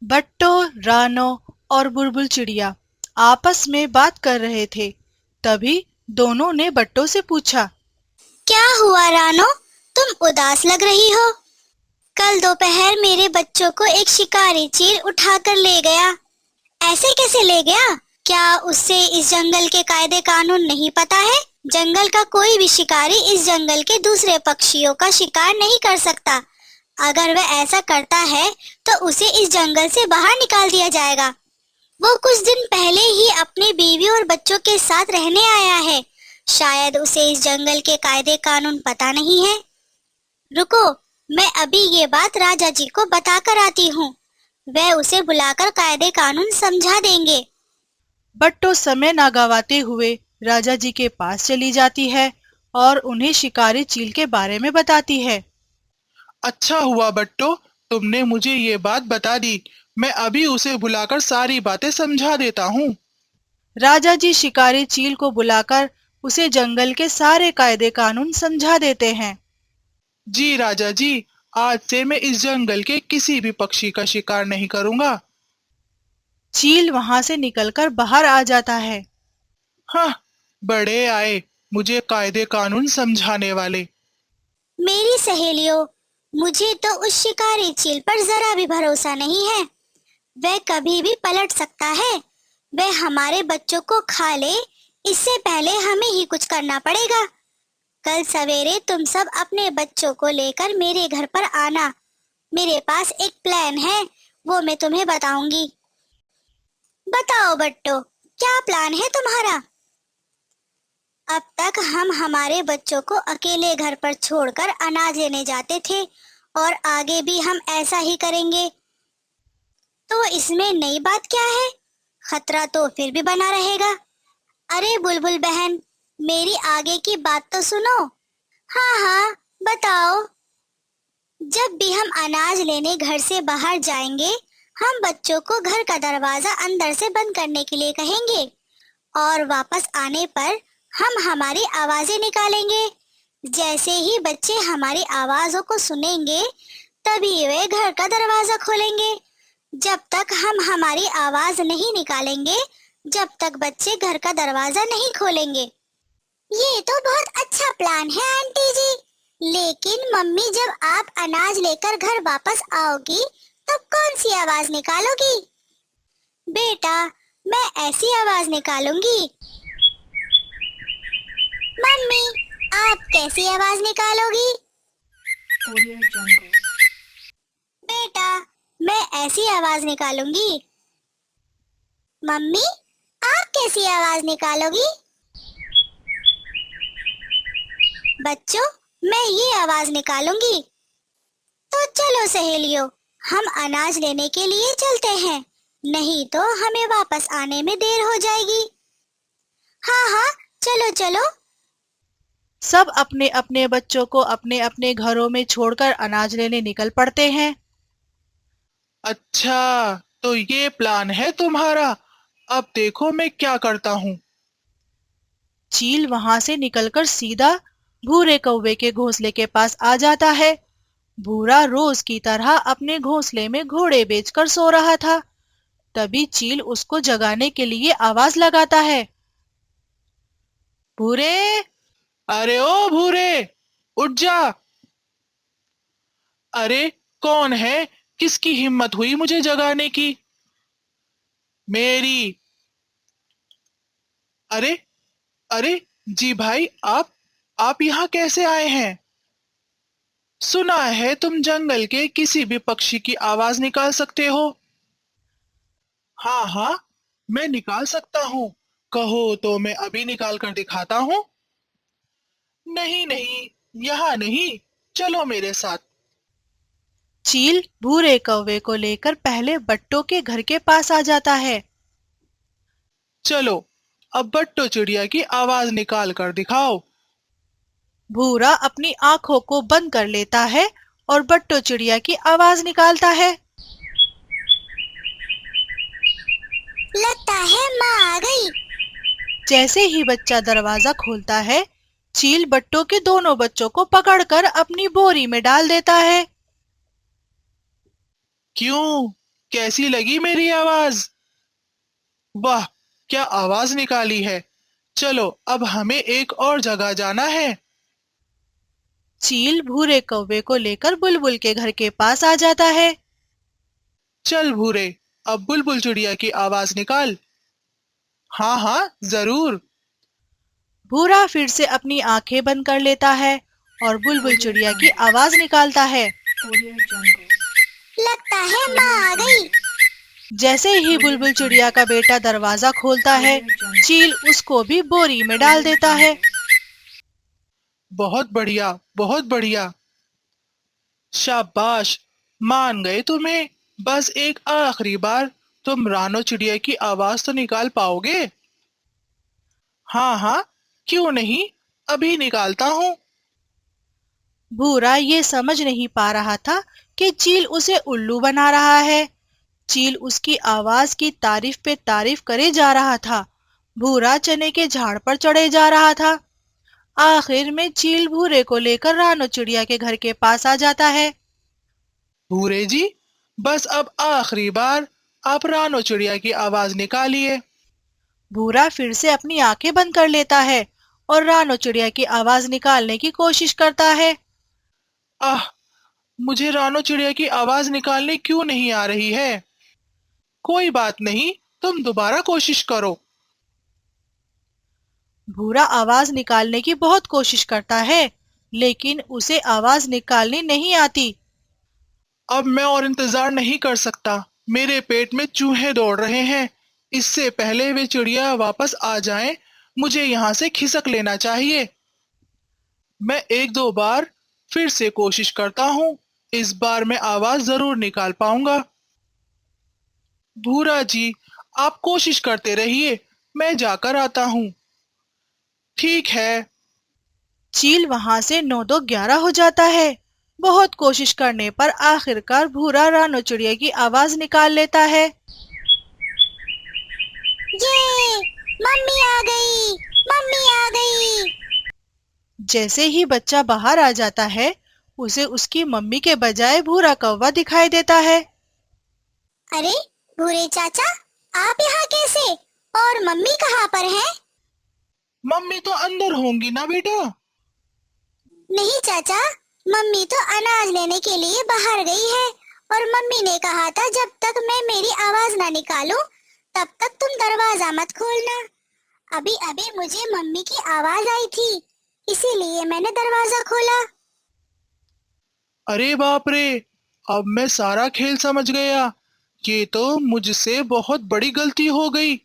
बट्टो, रानो और बुलबुल चिड़िया आपस में बात कर रहे थे। तभी दोनों ने बट्टो से पूछा। क्या हुआ रानो, तुम उदास लग रही हो। कल दोपहर मेरे बच्चों को एक शिकारी चील उठाकर ले गया। ऐसे कैसे ले गया? क्या उससे इस जंगल के कायदे कानून नहीं पता है? जंगल का कोई भी शिकारी इस जंगल के दूसरे पक्षियों का शिकार नहीं कर सकता। अगर वह ऐसा करता है तो उसे इस जंगल से बाहर निकाल दिया जाएगा। वो कुछ दिन पहले ही अपनी बीवी और बच्चों के साथ रहने आया है। शायद उसे इस जंगल के कायदे कानून पता नहीं है। रुको, मैं अभी ये बात राजा जी को बताकर आती हूँ। वह उसे बुलाकर कायदे कानून समझा देंगे। बट्टो समय ना गवाते हुए राजा जी के पास चली जाती है और उन्हें शिकारी चील के बारे में बताती है। अच्छा हुआ बट्टो, तुमने मुझे ये बात बता दी। मैं अभी उसे बुलाकर सारी बातें समझा देता हूँ। राजा जी शिकारी चील को बुलाकर उसे जंगल के सारे कायदे कानून समझा देते हैं। जी राजा जी, आज से मैं इस जंगल के किसी भी पक्षी का शिकार नहीं करूँगा। चील वहां से निकलकर बाहर आ जाता है। हाँ, बड़े आए मुझे कायदे कानून समझाने वाले। मेरी सहेलियों, मुझे तो उस शिकारी चील पर जरा भी भरोसा नहीं है। वह कभी भी पलट सकता है। वह हमारे बच्चों को खा ले, इससे पहले हमें ही कुछ करना पड़ेगा। कल सवेरे तुम सब अपने बच्चों को लेकर मेरे घर पर आना। मेरे पास एक प्लान है, वो मैं तुम्हें बताऊंगी। बताओ बट्टो, क्या प्लान है तुम्हारा? अब तक हम हमारे बच्चों को अकेले घर पर छोड़कर अनाज लेने जाते थे और आगे भी हम ऐसा ही करेंगे। तो इसमें नई बात क्या है? खतरा तो फिर भी बना रहेगा। अरे बुलबुल बहन, मेरी आगे की बात तो सुनो। हाँ हाँ, बताओ। जब भी हम अनाज लेने घर से बाहर जाएंगे, हम बच्चों को घर का दरवाजा अंदर से बंद करने के लिए कहेंगे और वापस आने पर हम हमारी आवाजें निकालेंगे। जैसे ही बच्चे हमारी आवाजों को सुनेंगे, तभी वे घर का दरवाजा खोलेंगे। जब तक हम हमारी आवाज नहीं निकालेंगे, जब तक बच्चे घर का दरवाजा नहीं खोलेंगे। ये तो बहुत अच्छा प्लान है आंटी जी। लेकिन मम्मी, जब आप अनाज लेकर घर वापस आओगी, तब कौन सी आवाज निकालोगी? बेटा, मैं ऐसी आवाज निकालूंगी। मम्मी, आप कैसी आवाज निकालोगी? बेटा, मैं ऐसी आवाज निकालूंगी। मम्मी, आप कैसी आवाज निकालोगी? बच्चों, मैं ये आवाज निकालूंगी। तो चलो सहेलियों, हम अनाज लेने के लिए चलते हैं, नहीं तो हमें वापस आने में देर हो जाएगी। हाँ हाँ, चलो चलो। सब अपने अपने बच्चों को अपने अपने घरों में छोड़कर अनाज लेने निकल पड़ते हैं। अच्छा, तो ये प्लान है तुम्हारा। अब देखो मैं क्या करता हूँ। चील वहां से निकलकर सीधा भूरे कौवे के घोंसले के पास आ जाता है। भूरा रोज की तरह अपने घोंसले में घोड़े बेचकर सो रहा था। तभी चील उसको जगाने के लिए आवाज लगाता है। भूरे! अरे ओ भूरे, उठ जा। अरे कौन है? किसकी हिम्मत हुई मुझे जगाने की? मेरी। अरे अरे, जी भाई, आप यहाँ कैसे आए हैं? सुना है तुम जंगल के किसी भी पक्षी की आवाज निकाल सकते हो। हाँ हाँ, मैं निकाल सकता हूँ। कहो तो मैं अभी निकाल कर दिखाता हूँ। नहीं नहीं, यहाँ नहीं, चलो मेरे साथ। चील भूरे कौवे को लेकर पहले बट्टों के घर के पास आ जाता है। चलो, अब बट्टो चिड़िया की आवाज निकाल कर दिखाओ। भूरा अपनी आंखों को बंद कर लेता है और बट्टो चिड़िया की आवाज निकालता है। लगता है माँ आ गई। जैसे ही बच्चा दरवाजा खोलता है, चील बट्टों के दोनों बच्चों को पकड़कर अपनी बोरी में डाल देता है। क्यों? कैसी लगी मेरी आवाज? वाह, क्या आवाज निकाली है। चलो अब हमें एक और जगह जाना है। चील भूरे कौवे को लेकर बुलबुल के घर के पास आ जाता है। चल भूरे, अब बुलबुल चिड़िया की आवाज निकाल। हाँ हाँ, जरूर। भूरा फिर से अपनी आंखें बंद कर लेता है और बुलबुल चिड़िया की आवाज निकालता है। लगता है माँ आ गई। जैसे ही बुलबुल चिड़िया का बेटा दरवाजा खोलता है, चील उसको भी बोरी में डाल देता है। बहुत बढ़िया, बहुत बढ़िया। शाबाश, मान गए तुम्हें। बस एक आखिरी बार, तुम रानो चिड़िया की आवाज तो निकाल पाओगे? हाँ हाँ, क्यों नहीं, अभी निकालता हूँ। भूरा ये समझ नहीं पा रहा था कि चील उसे उल्लू बना रहा है। चील उसकी आवाज की तारीफ पे तारीफ करे जा रहा था। भूरा चने के झाड़ पर चढ़े जा रहा था। आखिर में चील भूरे को लेकर रानो चिड़िया के घर के पास आ जाता है। भूरे जी, बस अब आखिरी बार आप रानो चिड़िया की आवाज निकालिए। भूरा फिर से अपनी आंखें बंद कर लेता है और रानो चिड़िया की आवाज निकालने की कोशिश करता है। आह, मुझे रानो चिड़िया की आवाज निकालनी क्यों नहीं आ रही है? कोई बात नहीं, तुम दोबारा कोशिश करो। भूरा आवाज निकालने की बहुत कोशिश करता है, लेकिन उसे आवाज निकालनी नहीं आती। अब मैं और इंतजार नहीं कर सकता। मेरे पेट में चूहे दौड़ रहे हैं। इससे पहले वे चिड़िया वापस आ जाएं, मुझे यहाँ से खिसक लेना चाहिए। मैं एक दो बार फिर से कोशिश करता हूँ। इस बार मैं आवाज जरूर निकाल पाऊंगा। भूरा जी, आप कोशिश करते रहिए, मैं जाकर आता हूँ। ठीक है। चील वहां से 9 2 11 हो जाता है। बहुत कोशिश करने पर आखिरकार भूरा रानो चिड़िया की आवाज निकाल लेता है। ये मम्मी आ गई, मम्मी आ गई। जैसे ही बच्चा बाहर आ जाता है, उसे उसकी मम्मी के बजाय भूरा कौवा दिखाई देता है। अरे भूरे चाचा, आप यहाँ कैसे? और मम्मी कहाँ पर है? मम्मी तो अंदर होंगी ना बेटा। नहीं चाचा, मम्मी तो अनाज लेने के लिए बाहर गई है। और मम्मी ने कहा था जब तक मैं मेरी आवाज ना निकालूं तब तक तुम दरवाजा मत खोलना। अभी अभी मुझे मम्मी की आवाज आई थी, इसीलिए मैंने दरवाजा खोला। अरे बाप रे, अब मैं सारा खेल समझ गया। ये तो मुझसे बहुत बड़ी गलती हो गई।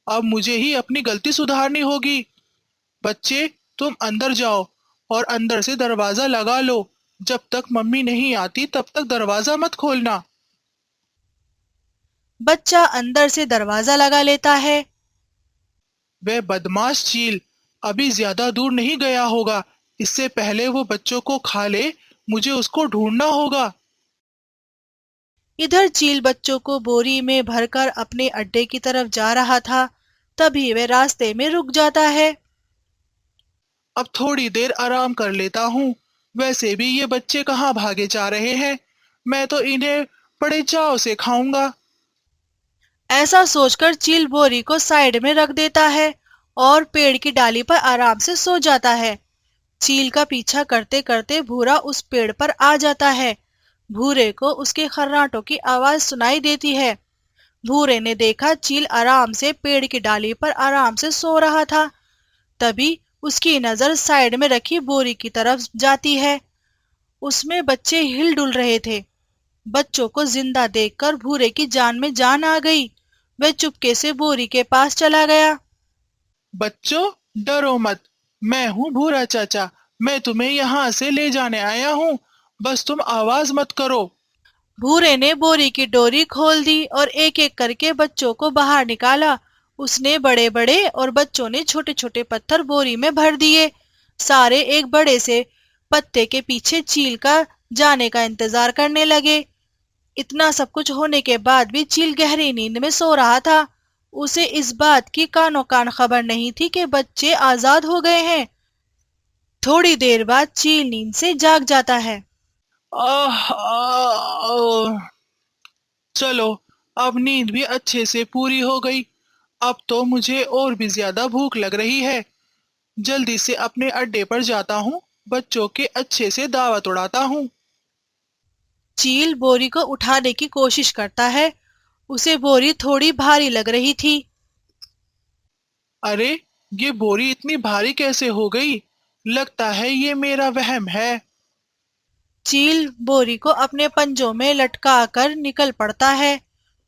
अब मुझे ही अपनी गलती सुधारनी होगी। बच्चे, तुम अंदर जाओ और अंदर से दरवाजा लगा लो। जब तक मम्मी नहीं आती तब तक दरवाजा मत खोलना। बच्चा अंदर से दरवाजा लगा लेता है। वह बदमाश चील अभी ज्यादा दूर नहीं गया होगा। इससे पहले वो बच्चों को खा ले, मुझे उसको ढूंढना होगा। इधर चील बच्चों को बोरी में भरकर अपने अड्डे की तरफ जा रहा था। तभी वह रास्ते में रुक जाता है। अब थोड़ी देर आराम कर लेता हूँ। वैसे भी ये बच्चे कहाँ भागे जा रहे हैं। मैं तो इन्हें बड़े चाव से खाऊंगा। ऐसा सोचकर चील बोरी को साइड में रख देता है और पेड़ की डाली पर आराम से सो जाता है। चील का पीछा करते करते भूरा उस पेड़ पर आ जाता है। भूरे को उसके खर्राटों की आवाज सुनाई देती है। भूरे ने देखा चील आराम से पेड़ की डाली पर आराम से सो रहा था। तभी उसकी नजर साइड में रखी बोरी की तरफ जाती है। उसमें बच्चे हिल-डुल रहे थे। बच्चों को जिंदा देखकर भूरे की जान में जान आ गई। वह चुपके से बोरी के पास चला गया। बच्चों, डरो मत। मैं हूँ भूरा चाचा। मैं तुम्हें यहाँ से ले जाने आया हूँ। बस तुम आवाज मत करो। भूरे ने बोरी की डोरी खोल दी और एक एक करके बच्चों को बाहर निकाला। उसने बड़े बड़े और बच्चों ने छोटे छोटे पत्थर बोरी में भर दिए। सारे एक बड़े से पत्ते के पीछे चील का जाने का इंतजार करने लगे। इतना सब कुछ होने के बाद भी चील गहरी नींद में सो रहा था। उसे इस बात की कानो कान खबर नहीं थी कि बच्चे आजाद हो गए हैं। थोड़ी देर बाद चील नींद से जाग जाता है। आह, आह, आह। चलो, अब नींद भी अच्छे से पूरी हो गई। अब तो मुझे और भी ज्यादा भूख लग रही है। जल्दी से अपने अड्डे पर जाता हूँ, बच्चों के अच्छे से दावत उड़ाता हूँ। चील बोरी को उठाने की कोशिश करता है। उसे बोरी थोड़ी भारी लग रही थी। अरे, ये बोरी इतनी भारी कैसे हो गई? लगता है ये मेरा वहम है। चील बोरी को अपने पंजों में लटका कर निकल पड़ता है।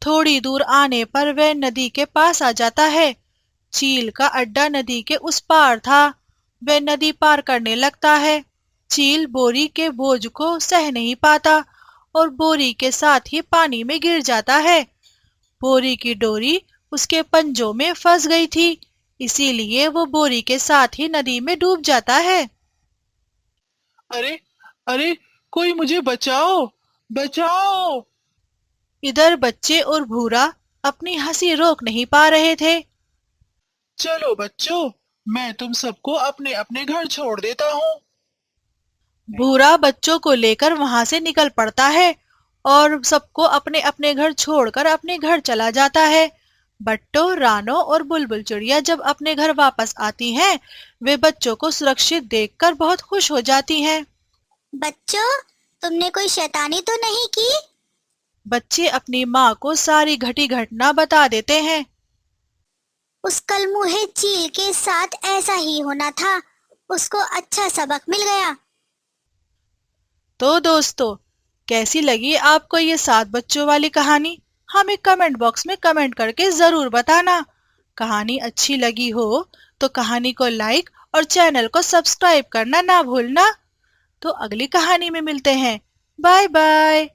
थोड़ी दूर आने पर वह नदी के पास आ जाता है। चील का अड्डा नदी के उस पार था। वह नदी पार करने लगता है। चील बोरी के बोझ को सह नहीं पाता और बोरी के साथ ही पानी में गिर जाता है। बोरी की डोरी उसके पंजों में फंस गई थी, इसीलिए वो बोरी के साथ ही नदी में डूब जाता है। अरे, अरे, कोई मुझे बचाओ, बचाओ। इधर बच्चे और भूरा अपनी हंसी रोक नहीं पा रहे थे। चलो बच्चों, मैं तुम सबको अपने अपने घर छोड़ देता हूँ। भूरा बच्चों को लेकर वहां से निकल पड़ता है और सबको अपने अपने घर छोड़कर अपने घर चला जाता है। बट्टो, रानो और बुलबुल चिड़िया जब अपने घर वापस आती हैं, वे बच्चों को सुरक्षित देखकर बहुत खुश हो जाती हैं। बच्चों, तुमने कोई शैतानी तो नहीं की? बच्चे अपनी माँ को सारी घटी घटना बता देते हैं। उस कलमुहे चील के साथ ऐसा ही होना था। उसको अच्छा सबक मिल गया। तो दोस्तों, कैसी लगी आपको ये 7 बच्चों वाली कहानी? हमें कमेंट बॉक्स में कमेंट करके जरूर बताना। कहानी अच्छी लगी हो तो कहानी को लाइक और चैनल को सब्सक्राइब करना ना भूलना। तो अगली कहानी में मिलते हैं। Bye bye.